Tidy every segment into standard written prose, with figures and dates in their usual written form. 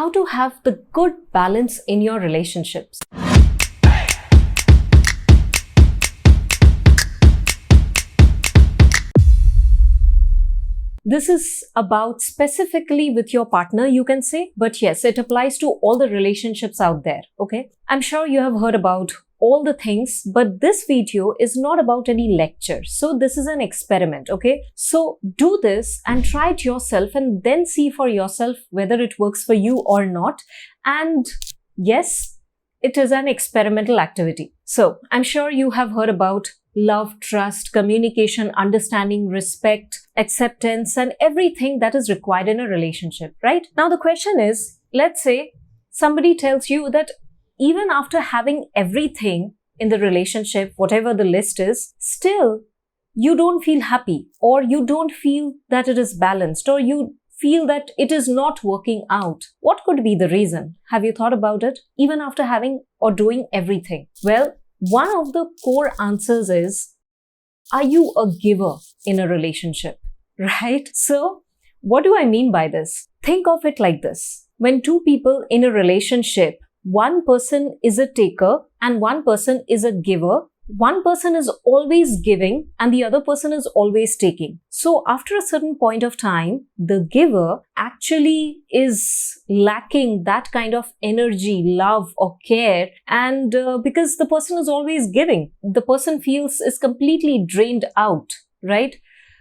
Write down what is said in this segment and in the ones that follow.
how to have the good balance in your relationships. This is about specifically with your partner, you can say, but yes, it applies to all the relationships out there, okay? I'm sure you have heard about all the things, but this video is not about any lecture. So this is an experiment, okay? So do this and try it yourself and then see for yourself whether it works for you or not. And yes, it is an experimental activity. So I'm sure you have heard about love, trust, communication, understanding, respect, acceptance, and everything that is required in a relationship, right? Now the question is, let's say somebody tells you that even after having everything in the relationship, whatever the list is, still you don't feel happy, or you don't feel that it is balanced, or you feel that it is not working out. What could be the reason? Have you thought about it? Even after having or doing everything? Well, one of the core answers is, are you a giver in a relationship, right? So what do I mean by this? Think of it like this. When two people in a relationship, one person is a taker and one person is a giver, one person is always giving and the other person is always taking. So after a certain point of time, the giver actually is lacking that kind of energy, love or care, and because the person is always giving, the person is completely drained out, right?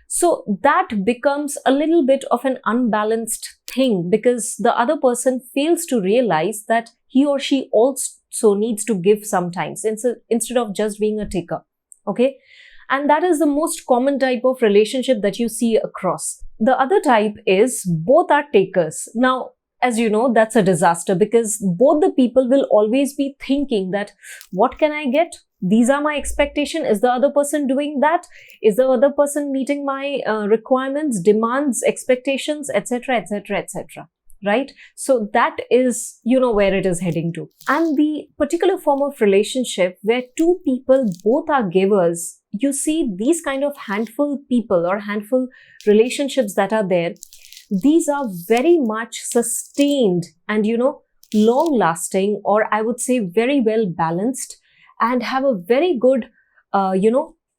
So that becomes a little bit of an unbalanced thing because the other person fails to realize that he or she also needs to give sometimes instead of just being a taker, okay? And that is the most common type of relationship that you see across. The other type is both are takers. Now, as you know, that's a disaster because both the people will always be thinking that, what can I get? These are my expectations. Is the other person doing that? Is the other person meeting my requirements, demands, expectations, etc., etc., etc.? Right? So that is, where it is heading to. And the particular form of relationship where two people both are givers, you see these kind of handful people or handful relationships that are there, these are very much sustained and, long lasting, or I would say very well balanced, and have a very good,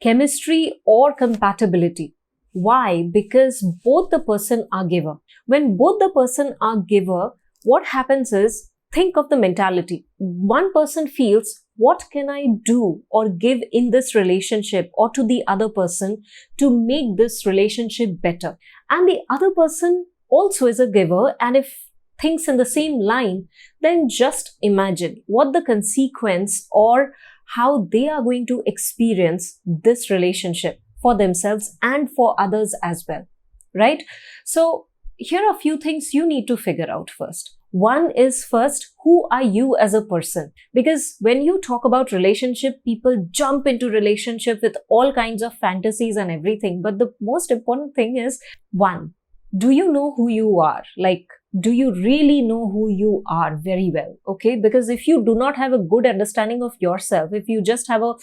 chemistry or compatibility. Why? Because both the person are giver. When both the person are giver, what happens is, think of the mentality. One person feels, what can I do or give in this relationship or to the other person to make this relationship better? And the other person also is a giver, and if thinks in the same line, then just imagine what the consequence or how they are going to experience this relationship for themselves and for others as well, right? So here are a few things you need to figure out first. One is first, who are you as a person? Because when you talk about relationship, people jump into relationship with all kinds of fantasies and everything. But the most important thing is, one, do you know who you are? Like, do you really know who you are very well? Okay, because if you do not have a good understanding of yourself, if you just have a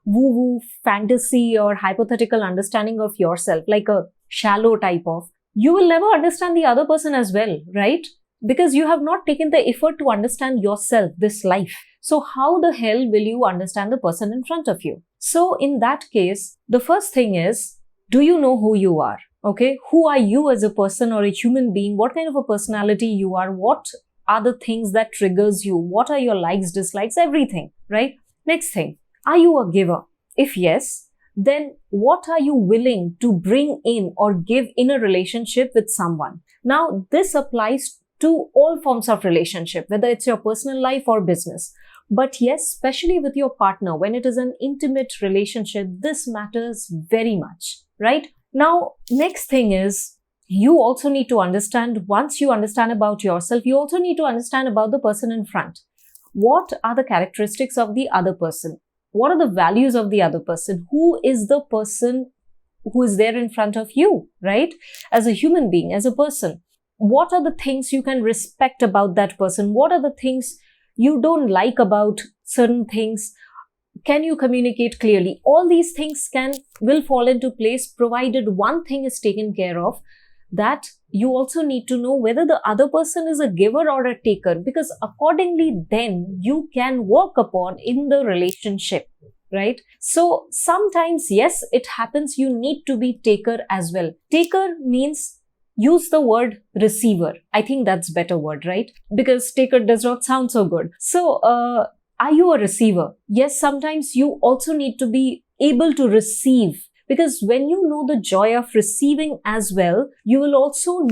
woo-woo fantasy or hypothetical understanding of yourself, like a shallow type of, you will never understand the other person as well, right? Because you have not taken the effort to understand yourself, this life. So how the hell will you understand the person in front of you? So in that case, the first thing is, do you know who you are? Okay, who are you as a person or a human being? What kind of a personality you are? What are the things that triggers you? What are your likes, dislikes, everything, right? Next thing, are you a giver? If yes, then what are you willing to bring in or give in a relationship with someone? Now, this applies to all forms of relationship, whether it's your personal life or business. But yes, especially with your partner, when it is an intimate relationship, this matters very much, right? Now, next thing is, you also need to understand, once you understand about yourself, you also need to understand about the person in front. What are the characteristics of the other person? What are the values of the other person? Who is the person who is there in front of you, right? As a human being, as a person. What are the things you can respect about that person? What are the things you don't like about certain things? Can you communicate clearly? All these things will fall into place provided one thing is taken care of, that you also need to know whether the other person is a giver or a taker, because accordingly then you can work upon in the relationship, right? So sometimes, yes, it happens you need to be taker as well. Taker means use the word receiver. I think that's better word, right? Because taker does not sound so good. So, are you a receiver? Yes, sometimes you also need to be able to receive, because when you know the joy of receiving as well, you will also,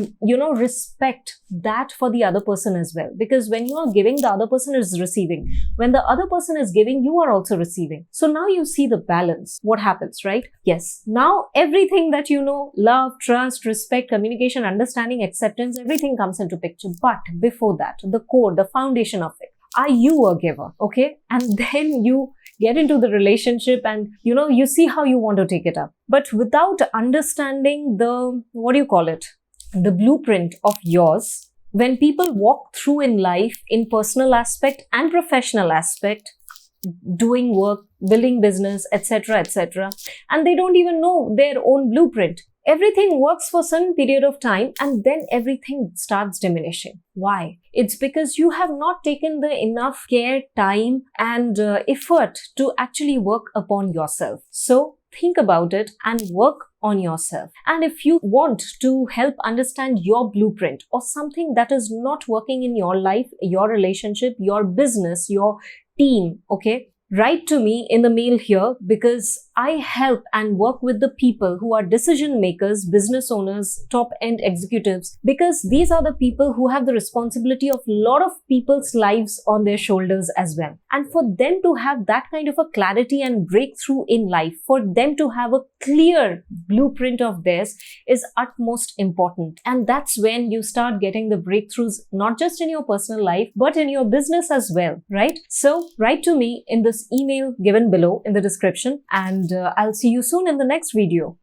respect that for the other person as well. Because when you are giving, the other person is receiving. When the other person is giving, you are also receiving. So now you see the balance. What happens, right? Yes. Now everything that you know, love, trust, respect, communication, understanding, acceptance, everything comes into picture. But before that, the core, the foundation of it, are you a giver? Okay. And then you get into the relationship and, you see how you want to take it up. But without understanding the, the blueprint of yours, when people walk through in life, in personal aspect and professional aspect, doing work, building business, etc., etc., and they don't even know their own blueprint. Everything works for some period of time and then everything starts diminishing. Why? It's because you have not taken the enough care, time and effort to actually work upon yourself. So think about it and work on yourself. And if you want to help understand your blueprint or something that is not working in your life, your relationship, your business, your team, okay, write to me in the mail here, because I help and work with the people who are decision makers, business owners, top-end executives, because these are the people who have the responsibility of a lot of people's lives on their shoulders as well. And for them to have that kind of a clarity and breakthrough in life, for them to have a clear blueprint of theirs is utmost important. And that's when you start getting the breakthroughs, not just in your personal life, but in your business as well, right? So write to me in this email given below in the description, and I'll see you soon in the next video.